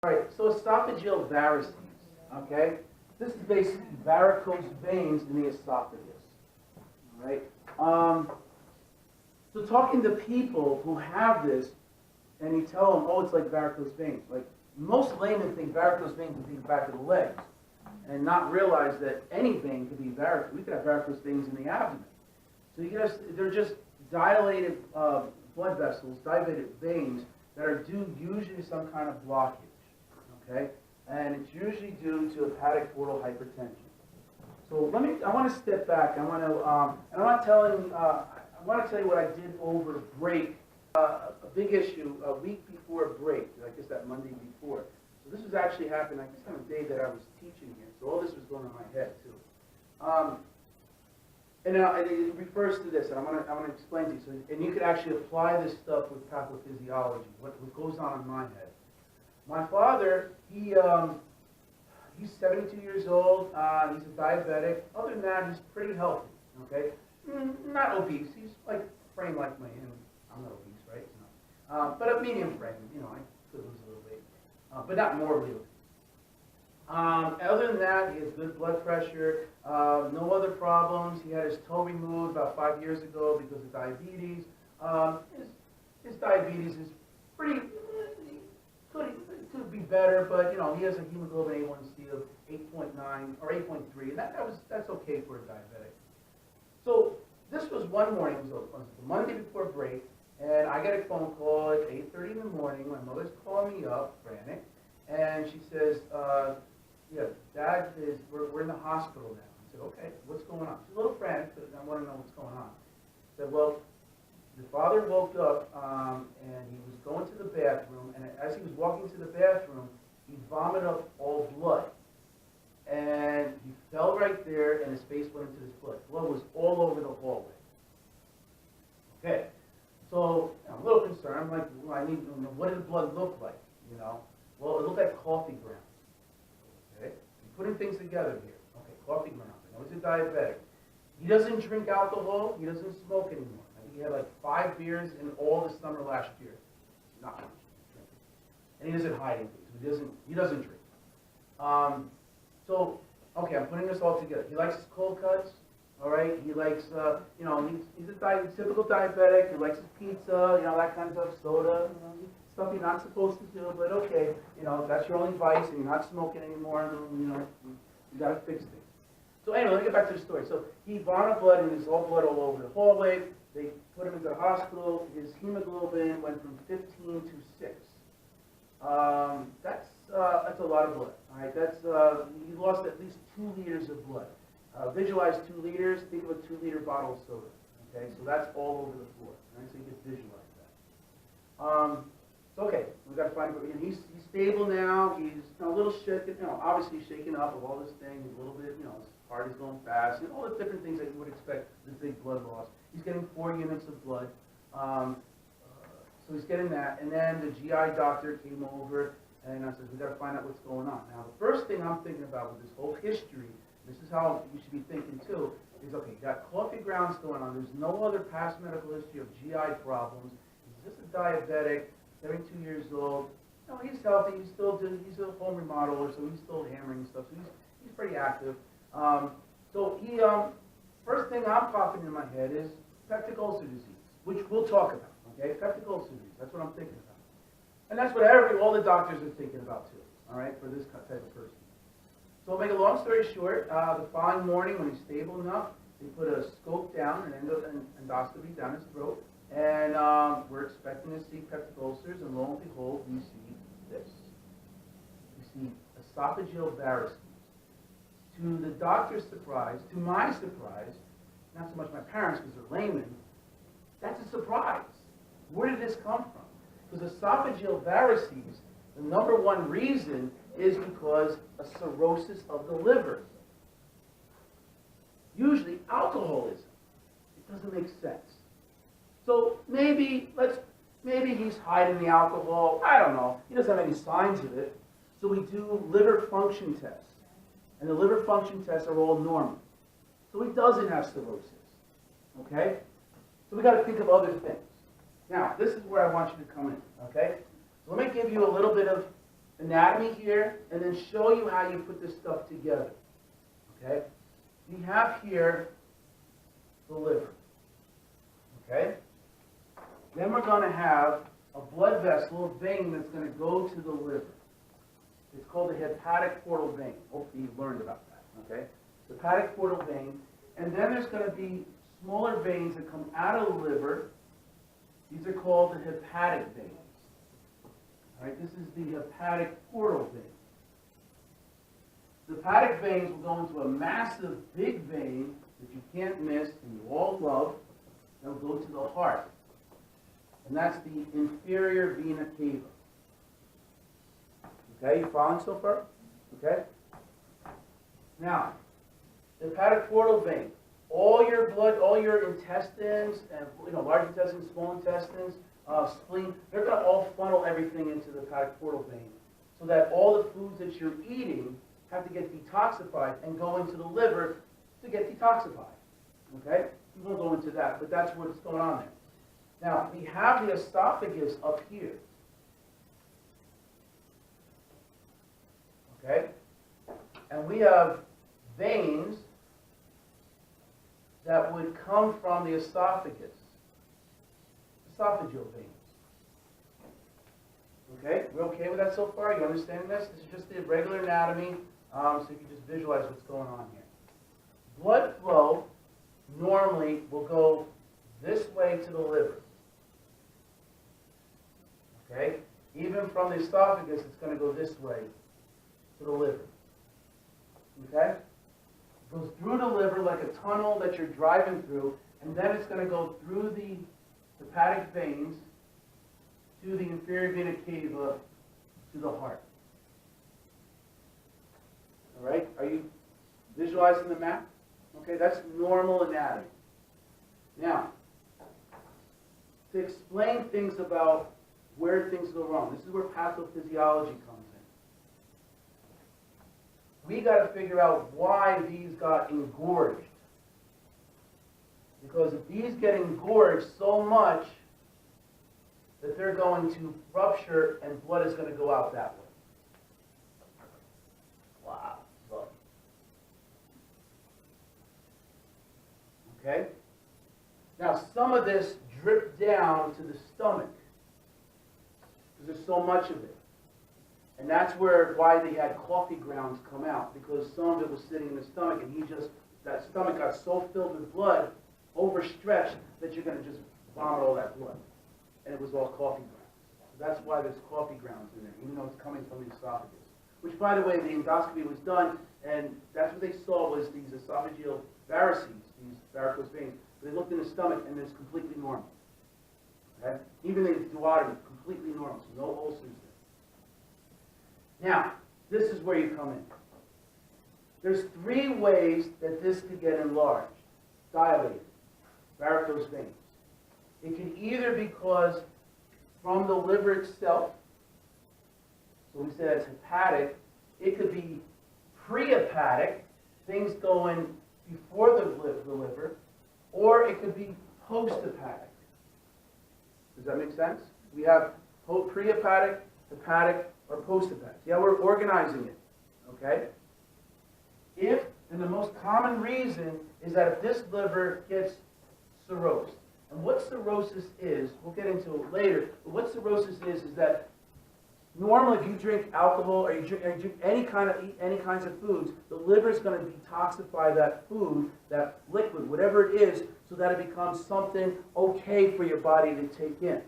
All right, so esophageal varices, okay? This is basically varicose veins in the esophagus, all right? So talking to people who have this, and you tell them, oh, it's like varicose veins. Like, most laymen think varicose veins would be the back of the legs, and not realize that any vein could be varicose. We could have varicose veins in the abdomen. So you guys, they're just dilated blood vessels, dilated veins that are due usually to some kind of blockage, okay? And it's usually due to hepatic portal hypertension. So I want to step back. I want to tell you what I did over break. A big issue a week before break, I guess that Monday before. So this was actually happening, I guess, on the day that I was teaching here. So all this was going on in my head too. And it refers to this, and I want to explain to you. So, and you could actually apply this stuff with pathophysiology, what goes on in my head. My father, he's 72 years old. He's a diabetic. Other than that, he's pretty healthy. Okay, not obese. He's like frame like me, and I'm not obese, right? No. But a medium frame. You know, I could lose a little weight, but not morbidly obese. Other than that, he has good blood pressure. No other problems. He had his toe removed about 5 years ago because of diabetes. His diabetes is pretty. Could be better, but you know, he has a hemoglobin A1C of 8.9 or 8.3, and that's okay for a diabetic. So this was one morning. It was the Monday before break, and I get a phone call at 8:30 in the morning. My mother's calling me up, frantic, and she says, "Yeah, Dad we're in the hospital now." I said, "Okay, what's going on?" She's a little frantic, but I want to know what's going on. I said, "Well, your father woke up and he was going to the bathroom, and as he was walking to the bathroom, he vomited up all blood. And he fell right there, and his face went into his blood. Blood was all over the hallway." Okay, so I'm a little concerned. I'm like, well, I need to know, what did the blood look like? You know, well, it looked like coffee grounds. Okay, I'm putting things together here. Okay, coffee grounds. I know he's a diabetic. He doesn't drink alcohol. He doesn't smoke anymore. He had like 5 beers in all the summer last year. Not much drinking. And he doesn't hide anything. He doesn't drink. So, okay, I'm putting this all together. He likes his cold cuts. All right. He likes, you know, he's a typical diabetic. He likes his pizza, you know, that kind of stuff, soda, you know, stuff you're not supposed to do. But okay, you know, that's your only vice, and you're not smoking anymore. And, you know, you got to fix things. So anyway, let me get back to the story. So he vomited blood, and there's all blood all over the hallway. They put him into the hospital. His hemoglobin went from 15 to 6. That's a lot of blood. All right, he lost at least 2 liters of blood. Visualize 2 liters. Think of a 2-liter bottle of soda. Okay, so that's all over the floor. All right, so you can visualize that. So okay, we got to find. He's stable now. He's a little shaken. You know, obviously shaken up of all this thing. He's a little bit. You know, his heart is going fast. And all the different things that you would expect with big blood loss. He's getting 4 units of blood. So he's getting that. And then the GI doctor came over, and I said, we got to find out what's going on. Now, the first thing I'm thinking about with this whole history, this is how you should be thinking too, is, okay, you got coffee grounds going on. There's no other past medical history of GI problems. He's just a diabetic, 72 years old. No, he's healthy. He's a home remodeler, so he's still hammering stuff. So he's pretty active. So he, first thing I'm popping in my head is peptic ulcer disease, which we'll talk about. Okay, peptic ulcer disease. That's what I'm thinking about, and that's what all the doctors are thinking about too. All right, for this type of person. So I'll make a long story short. The following morning, when he's stable enough, they put a scope down, an endoscopy down his throat, and we're expecting to see peptic ulcers, and lo and behold, we see this. We see esophageal varices. To the doctor's surprise, to my surprise, not so much my parents because they're laymen, that's a surprise. Where did this come from? Because esophageal varices, the #1 reason is because of cirrhosis of the liver. Usually alcoholism. It doesn't make sense. So maybe he's hiding the alcohol. I don't know. He doesn't have any signs of it. So we do liver function tests. And the liver function tests are all normal. So he doesn't have cirrhosis. Okay? So we got to think of other things. Now, this is where I want you to come in. Okay? So let me give you a little bit of anatomy here and then show you how you put this stuff together. Okay? We have here the liver. Okay? Then we're going to have a blood vessel, a vein that's going to go to the liver. It's called the hepatic portal vein. Hopefully you learned about that. Okay? The hepatic portal vein. And then there's going to be smaller veins that come out of the liver. These are called the hepatic veins. All right? This is the hepatic portal vein. The hepatic veins will go into a massive big vein that you can't miss and you all love. They'll go to the heart. And that's the inferior vena cava. Okay, you following so far? Okay? Now, the hepatic portal vein. All your blood, all your intestines, and large intestines, small intestines, spleen, they're going to all funnel everything into the hepatic portal vein so that all the foods that you're eating have to get detoxified and go into the liver to get detoxified. Okay? We won't go into that, but that's what's going on there. Now, we have the esophagus up here. Okay? And we have veins that would come from the esophagus. Esophageal veins. Okay? We're okay with that so far? You understand this? This is just the regular anatomy, so you can just visualize what's going on here. Blood flow normally will go this way to the liver. Okay? Even from the esophagus, it's going to go this way to the liver. Okay? It goes through the liver like a tunnel that you're driving through, and then it's going to go through the hepatic veins to the inferior vena cava to the heart. All right? Are you visualizing the map? Okay, that's normal anatomy. Now, to explain things about where things go wrong, this is where pathophysiology comes in. We got to figure out why these got engorged. Because if these get engorged so much that they're going to rupture and blood is going to go out that way. Wow. Okay? Now, some of this dripped down to the stomach because there's so much of it. And that's why they had coffee grounds come out, because some of it was sitting in the stomach, and that stomach got so filled with blood, overstretched, that you're going to just vomit all that blood. And it was all coffee grounds. So that's why there's coffee grounds in there, even though it's coming from the esophagus. Which, by the way, the endoscopy was done, and that's what they saw was these esophageal varices, these varicose veins. They looked in the stomach, and it's completely normal. Okay? Even the duodenum, completely normal, so no ulcers there. Now, this is where you come in. There's 3 ways that this could get enlarged, dilated, varicose veins. It can either be caused from the liver itself, so we say that's hepatic. It could be pre-hepatic, things going before the liver, or it could be post-hepatic. Does that make sense? We have pre-hepatic, hepatic, or post-hepatic. Yeah, we're organizing it, okay? And the most common reason is that if this liver gets cirrhosed, and what cirrhosis is, we'll get into it later, but what cirrhosis is that normally if you drink alcohol or you drink eat any kinds of foods, the liver is going to detoxify that food, that liquid, whatever it is, so that it becomes something okay for your body to take in.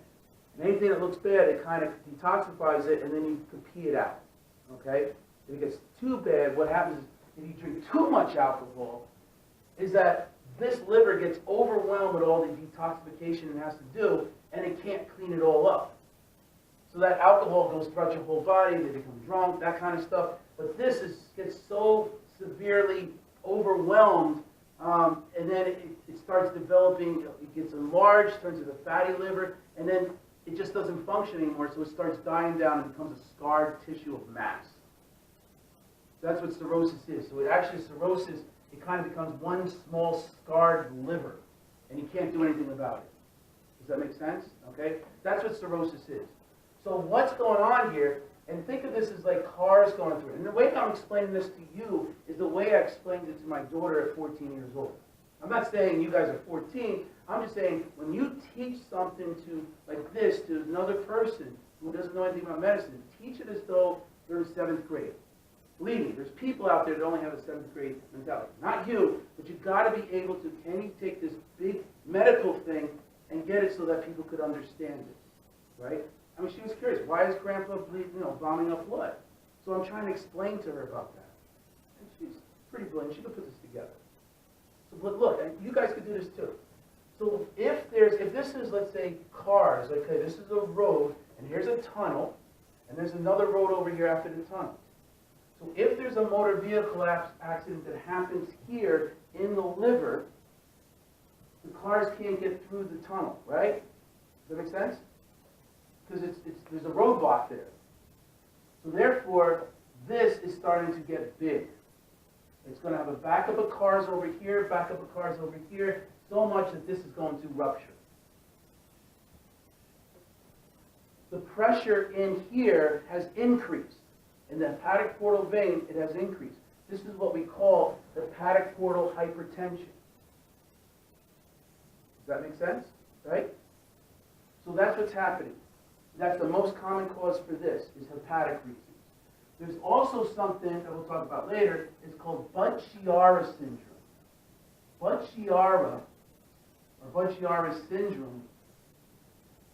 And anything that looks bad, it kind of detoxifies it, and then you can pee it out. Okay? If it gets too bad, what happens is if you drink too much alcohol, is that this liver gets overwhelmed with all the detoxification it has to do, and it can't clean it all up. So that alcohol goes throughout your whole body, they become drunk, that kind of stuff. But this gets so severely overwhelmed, and then it starts developing, it gets enlarged, turns into a fatty liver, and then it just doesn't function anymore, so it starts dying down and becomes a scarred tissue of mass. That's what cirrhosis is. So cirrhosis, it kind of becomes one small scarred liver, and you can't do anything about it. Does that make sense? Okay? That's what cirrhosis is. So what's going on here? And think of this as like cars going through it. And the way I'm explaining this to you is the way I explained it to my daughter at 14 years old. I'm not saying you guys are 14. I'm just saying when you teach something to like this to another person who doesn't know anything about medicine, teach it as though they're in 7th grade. Believe me, there's people out there that only have a 7th grade mentality. Not you, but you've got to be able to, can you take this big medical thing and get it so that people could understand it, right? I mean, she was curious, why is Grandpa vomiting up blood? So I'm trying to explain to her about that. And she's pretty brilliant. She could put this together. So but look, and you guys could do this too. So if this is, let's say, cars, okay, this is a road, and here's a tunnel, and there's another road over here after the tunnel. So if there's a motor vehicle accident that happens here in the liver, the cars can't get through the tunnel, right? Does that make sense? Because there's a roadblock there. So therefore, this is starting to get big. It's going to have a backup of cars over here, backup of cars over here, so much that this is going to rupture. The pressure in here has increased. In the hepatic portal vein, it has increased. This is what we call hepatic portal hypertension. Does that make sense? Right? So that's what's happening. That's the most common cause for this, is hepatic reasons. There's also something that we'll talk about later. It's called Budd-Chiari syndrome. Budd-Chiari, or Budd-Chiari syndrome,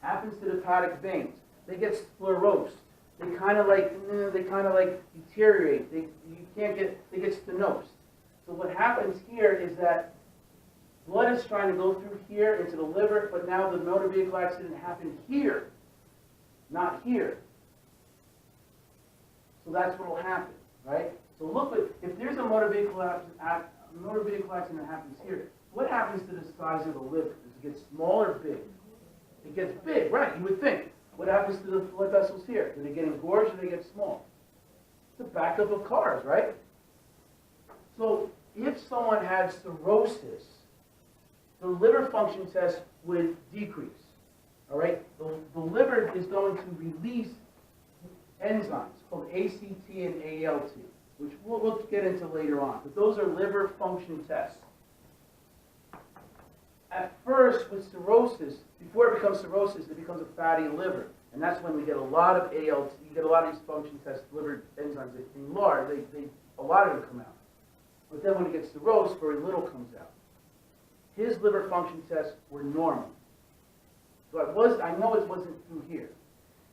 happens to the hepatic veins. They get sclerosed. They kind of like deteriorate. They get stenosed. So what happens here is that blood is trying to go through here into the liver, but now the motor vehicle accident happened here, not here. So that's what will happen, right? So look, if there's a motor vehicle accident that happens here, what happens to the size of the liver? Does it get small or big? It gets big, right? You would think. What happens to the blood vessels here? Do they get engorged or do they get small? It's a backup of cars, right? So if someone had cirrhosis, the liver function test would decrease. All right? The liver is going to release enzymes called ACT and ALT, which we'll get into later on. But those are liver function tests. At first, with cirrhosis, before it becomes cirrhosis, it becomes a fatty liver. And that's when we get a lot of ALT, you get a lot of these function tests, liver enzymes. Enlarge, a lot of them come out. But then when it gets cirrhosis, very little comes out. His liver function tests were normal. So I know it wasn't through here.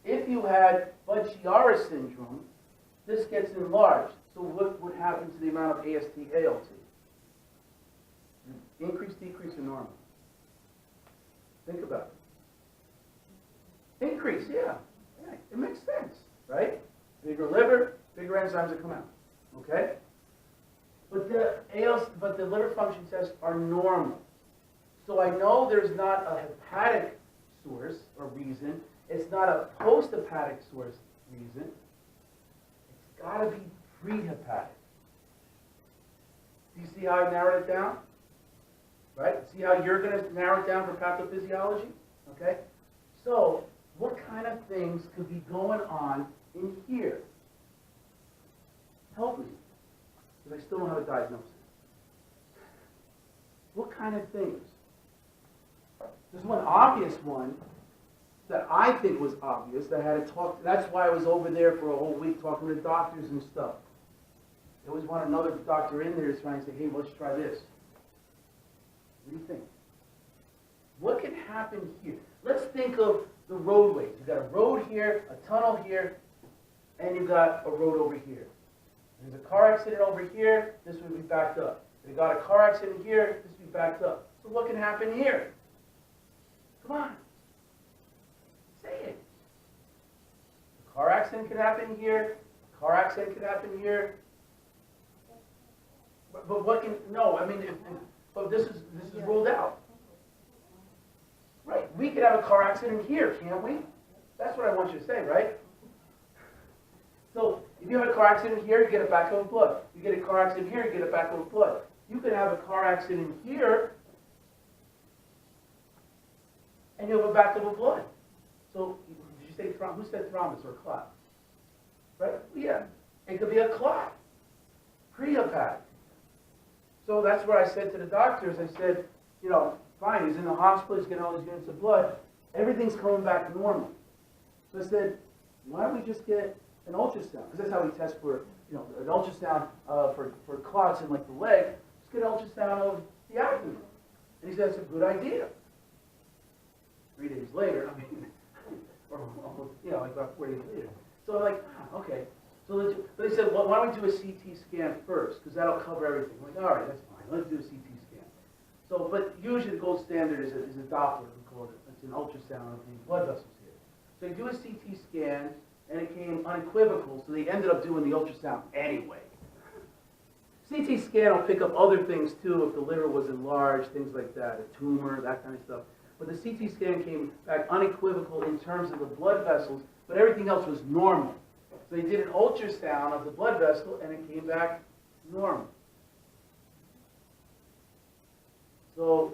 If you had Budd-Chiari syndrome, this gets enlarged. So what would happen to the amount of AST, ALT? Increase, decrease, or normal? Think about it. Increase, yeah. It makes sense, right? Bigger liver, bigger enzymes that come out. Okay? But the liver function tests are normal. So I know there's not a hepatic source or reason. It's not a post-hepatic source reason. It's got to be pre-hepatic. Do you see how I narrowed it down? Right? See how you're going to narrow it down for pathophysiology? Okay? So, what kind of things could be going on in here? Help me, because I still don't have a diagnosis. What kind of things? There's one obvious one that I think was obvious that I had to talk. That's why I was over there for a whole week talking to doctors and stuff. There was another doctor in there trying to say, hey, let's try this. What do you think? What can happen here? Let's think of the roadways. You've got a road here, a tunnel here, and you've got a road over here. There's a car accident over here, this would be backed up. If you got a car accident here, this would be backed up. So what can happen here? Come on. Say it. A car accident could happen here, a car accident could happen here. But what can, no, I mean, but this is ruled out. Right, we could have a car accident here, can't we? That's what I want you to say, right? So, if you have a car accident here, you get a backup of blood. You get a car accident here, you get a backup of blood. You could have a car accident here, and you have a backup of blood. So, did you say who said thrombus or clot? right? Yeah. It could be a clot, pre-hepatic. So that's where I said to the doctors, I said, you know, fine, he's in the hospital, he's getting all these units of blood, everything's coming back normal. So I said, why don't we just get an ultrasound? Because that's how we test for, you know, an ultrasound for clots in like the leg. Just get an ultrasound of the abdomen. And he said, that's a good idea. 3 days later, I mean, or almost, you know, like about 4 days later. So I'm like, okay. So they said, well, why don't we do a CT scan first? Because that'll cover everything. I'm like, all right, that's fine. Let's do a CT scan. So, but usually the gold standard is a Doppler, we call it. It's an ultrasound of the blood vessels here. So you do a CT scan, and it came unequivocal, so they ended up doing the ultrasound anyway. CT scan will pick up other things too, if the liver was enlarged, things like that, a tumor, that kind of stuff. But the CT scan came back unequivocal in terms of the blood vessels, but everything else was normal. So they did an ultrasound of the blood vessel, and it came back normal. So,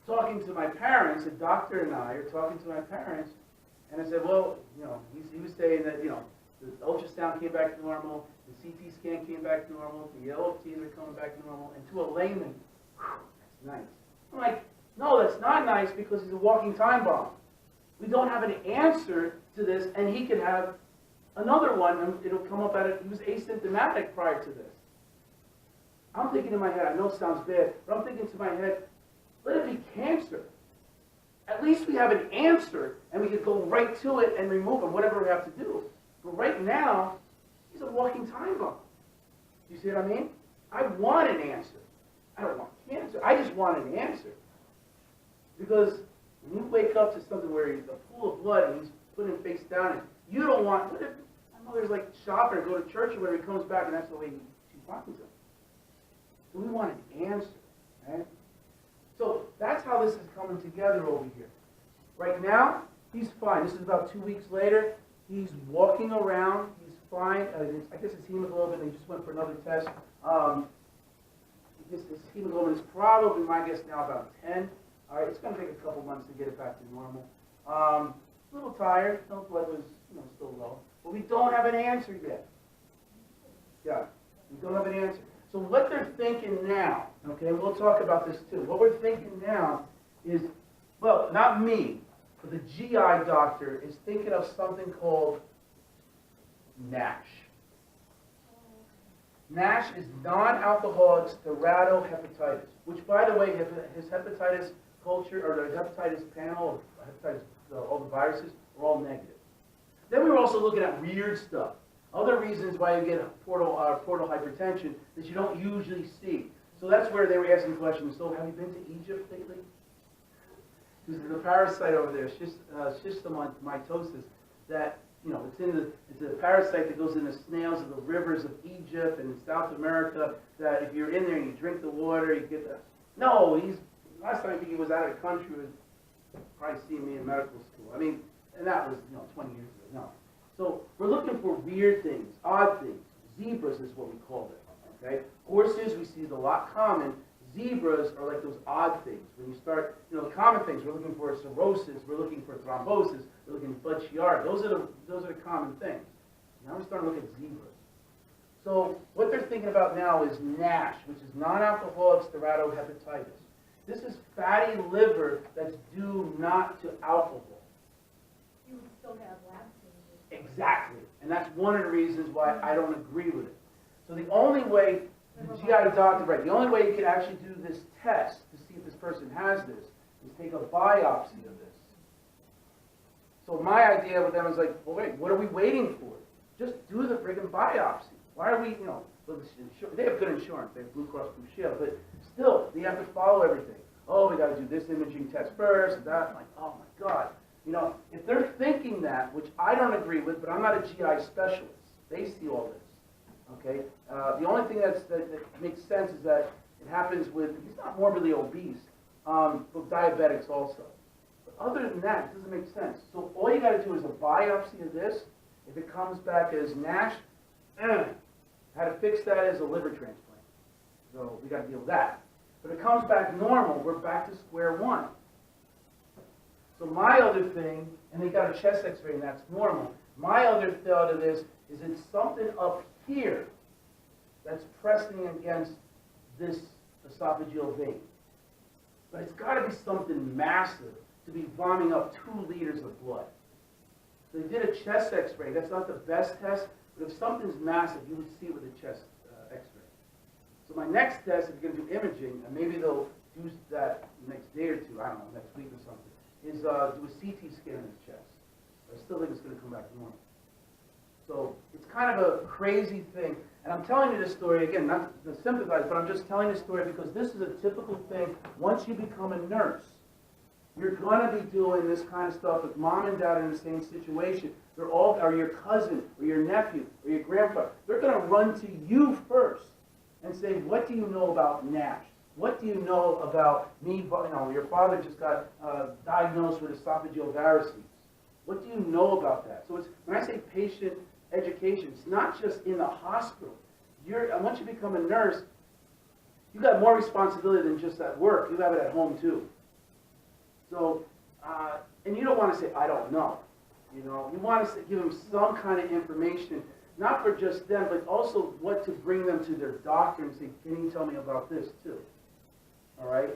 talking to my parents, the doctor and I are talking to my parents, and I said, well, you know, he was saying that, you know, the ultrasound came back normal, the CT scan came back normal, the LFTs are coming back normal, and to a layman, that's nice. I'm like, no, that's not nice because he's a walking time bomb. We don't have an answer to this, and he could have another one, and it'll come up at it. He was asymptomatic prior to this. I'm thinking in my head, I know it sounds bad, but I'm thinking to my head, let it be cancer. At least we have an answer, and we could go right to it and remove him, whatever we have to do. But right now, he's a walking time bomb. You see what I mean? I want an answer. I don't want cancer. I just want an answer. Because when you wake up to something where he's a pool of blood and he's putting him face down, and you don't want, what if my mother's like shopping or go to church or whatever, he comes back and that's the way she finds him. So we want an answer, right? So that's how this is coming together over here. Right now, he's fine. This is about 2 weeks later. He's walking around. He's fine. I guess his hemoglobin, they just went for another test. His hemoglobin is probably, my guess now, about 10. All right, it's going to take a couple months to get it back to normal. A little tired. No blood was, you know, still low. But we don't have an answer yet. Yeah, we don't have an answer. So what they're thinking now, okay, we'll talk about this too. What we're thinking now is, well, not me, but the GI doctor is thinking of something called NASH. NASH is non-alcoholic steatohepatitis, which, by the way, his hepatitis culture, or the hepatitis panel, all the viruses, are all negative. Then we were also looking at weird stuff. Other reasons why you get portal hypertension that you don't usually see. So that's where they were asking questions. So have you been to Egypt lately? Because there's a parasite over there, schistosomatosis, that, you know, it's a parasite that goes in the snails of the rivers of Egypt and in South America, that if you're in there and you drink the water, you get the... No, last time I think he was out of the country, was probably seeing me in medical school. I mean, and that was, you know, 20 years ago. No. So we're looking for weird things, odd things. Zebras is what we call it, okay? Horses, we see is a lot common. Zebras are like those odd things. When you start, you know, the common things, we're looking for cirrhosis, we're looking for thrombosis, we're looking for Budd-Chiari. Those are the common things. Now we're starting to look at zebras. So what they're thinking about now is NASH, which is non-alcoholic steatohepatitis. This is fatty liver that's due not to alcohol. You would still have lab changes. Exactly. And that's one of the reasons why I don't agree with it. So the only way, the GI doctor, right, the only way you can actually do this test to see if this person has this is take a biopsy of this. So my idea with them is like, well, wait, what are we waiting for? Just do the friggin' biopsy. Why are we, you know, they have good insurance. They have Blue Cross Blue Shield, but still, they have to follow everything. Oh, we got to do this imaging test first, and that. I'm like, oh my God. You know, if they're thinking that, which I don't agree with, but I'm not a GI specialist. They see all this. Okay? The only thing that makes sense is that it happens with, he's not morbidly obese, but diabetics also. But other than that, it doesn't make sense. So all you got to do is a biopsy of this. If it comes back as NASH, how to fix that is a liver transplant. So we got to deal with that. But if it comes back normal, we're back to square one. So my other thing, and they got a chest x-ray and that's normal. My other thought of this is it something up here that's pressing against this esophageal vein? But it's got to be something massive to be vomiting up 2 liters of blood. So they did a chest x-ray. That's not the best test, but if something's massive, you would see it with a chest x-ray. So my next test, if you're going to do imaging, and maybe they'll do that next day or two, I don't know, next week or something, is do a CT scan of his chest. I still think it's going to come back normal. So it's kind of a crazy thing. And I'm telling you this story, again, not to sympathize, but I'm just telling this story because this is a typical thing. Once you become a nurse, you're going to be doing this kind of stuff with mom and dad in the same situation. They're all, or your cousin, or your nephew, or your grandfather. They're going to run to you first and say, what do you know about NASH? What do you know about me? You know, your father just got diagnosed with esophageal varices. What do you know about that? So it's, when I say patient education, it's not just in the hospital. Once you become a nurse, you got more responsibility than just at work. You have it at home too. So, and you don't want to say, I don't know. You know, you want to give them some kind of information, not for just them, but also what to bring them to their doctor and say, can you tell me about this too? All right?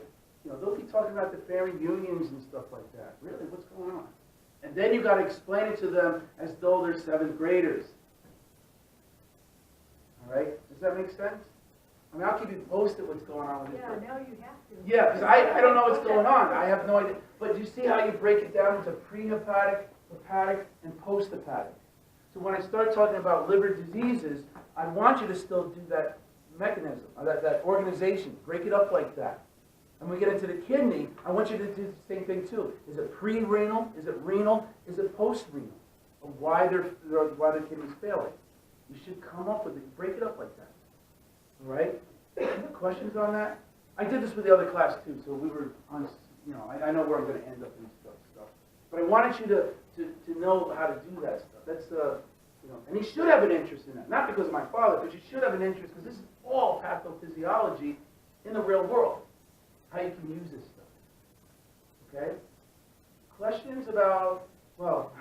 You know, they'll be talking about the family unions and stuff like that. Really, what's going on? And then you got to explain it to them as though they're 7th graders. All right? Does that make sense? I mean, I'll keep you posted what's going on with it. Yeah, now you have to. Yeah, because I don't know what's going on. I have no idea. But you see how you break it down into pre-hepatic, hepatic, and post-hepatic. So when I start talking about liver diseases, I want you to still do that mechanism, that organization. Break it up like that. And when we get into the kidney, I want you to do the same thing too. Is it pre-renal? Is it renal? Is it post-renal? Or why their kidney's failing? You should come up with it. Break it up like that. All right? Any questions on that? I did this with the other class too, so we were on. You know, I know where I'm going to end up in stuff. But I wanted you to know how to do that stuff. That's you know, and you should have an interest in that. Not because of my father, but you should have an interest because this is all pathophysiology in the real world. How you can use this stuff. Okay? Questions about, well,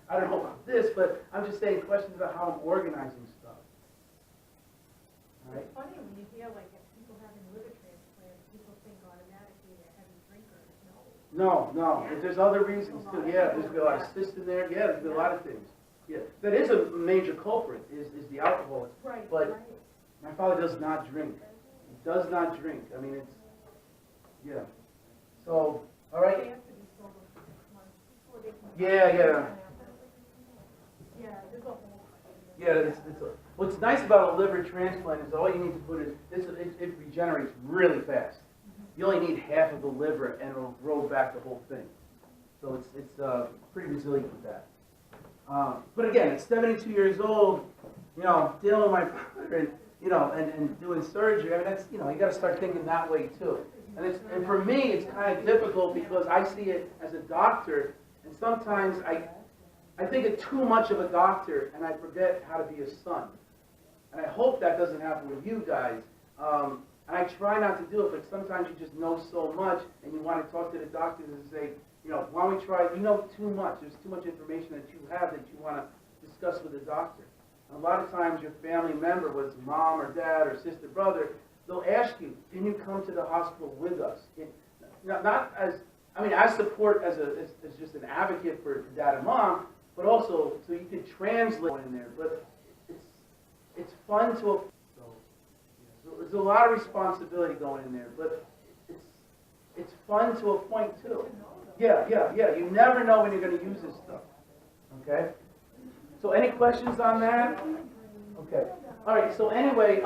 I don't know about this, but I'm just saying questions about how I'm organizing stuff. All right? It's funny when you hear like people having liver transplants, people think automatically they're heavy drinkers. No, but there's other reasons too. Yeah, there's a lot of cysts in there. Yeah, there's a lot of things. Yeah, that is a major culprit, is the alcohol. Right, but my father does not drink. He does not drink. I mean, it's, yeah. So, all right. They have to be sober for 6 months before they can. Yeah. Yeah, there's a whole. Yeah, what's nice about a liver transplant is all you need to put is, it regenerates really fast. You only need half of the liver and it'll grow back the whole thing. So it's pretty resilient with that. But again, at 72 years old, you know, dealing with my father and, you know, and doing surgery, I mean, that's, you know, you got to start thinking that way too. And for me, it's kind of difficult because I see it as a doctor, and sometimes I think of too much of a doctor, and I forget how to be a son. And I hope that doesn't happen with you guys. And I try not to do it, but sometimes you just know so much, and you want to talk to the doctors and say, you know, why don't we try, you know too much. There's too much information that you have that you want to discuss with the doctor. And a lot of times your family member, whether it's mom or dad or sister, brother, they'll ask you, can you come to the hospital with us? Not as, I mean, as support as just an advocate for dad and mom, but also so you can translate in there. But it's fun to, so there's a lot of responsibility going in there, but it's fun to a point too. Yeah. You never know when you're going to use this stuff. Okay? So any questions on that? Okay. All right, so anyway,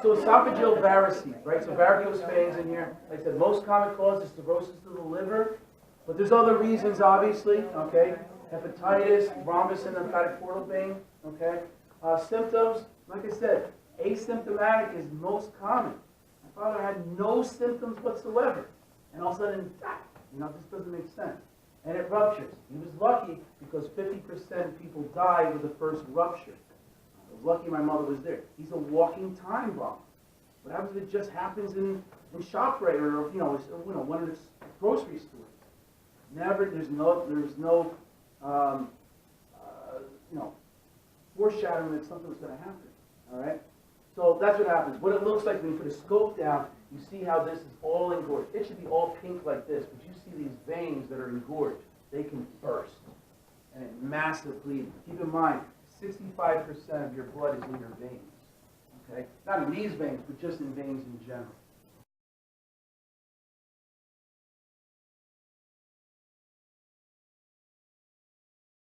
so esophageal varices, right? So varicose veins in here. Like I said, most common cause is cirrhosis of the liver, but there's other reasons, obviously, okay? Hepatitis, thrombus in the hepatic portal vein, okay? Symptoms, like I said, asymptomatic is most common. My father had no symptoms whatsoever, and all of a sudden, you know, this doesn't make sense. And it ruptures. He was lucky because 50% of people die with the first rupture. I was lucky my mother was there. He's a walking time bomb. What happens if it just happens in ShopRite or you know one of the grocery stores? Never. There's no foreshadowing that something was going to happen. All right? So that's what happens. What it looks like when you put a scope down, you see how this is all engorged. It should be all pink like this, but you see these veins that are engorged. They can burst, and it massive bleeding. Keep in mind, 65% of your blood is in your veins. Okay? Not in these veins, but just in veins in general.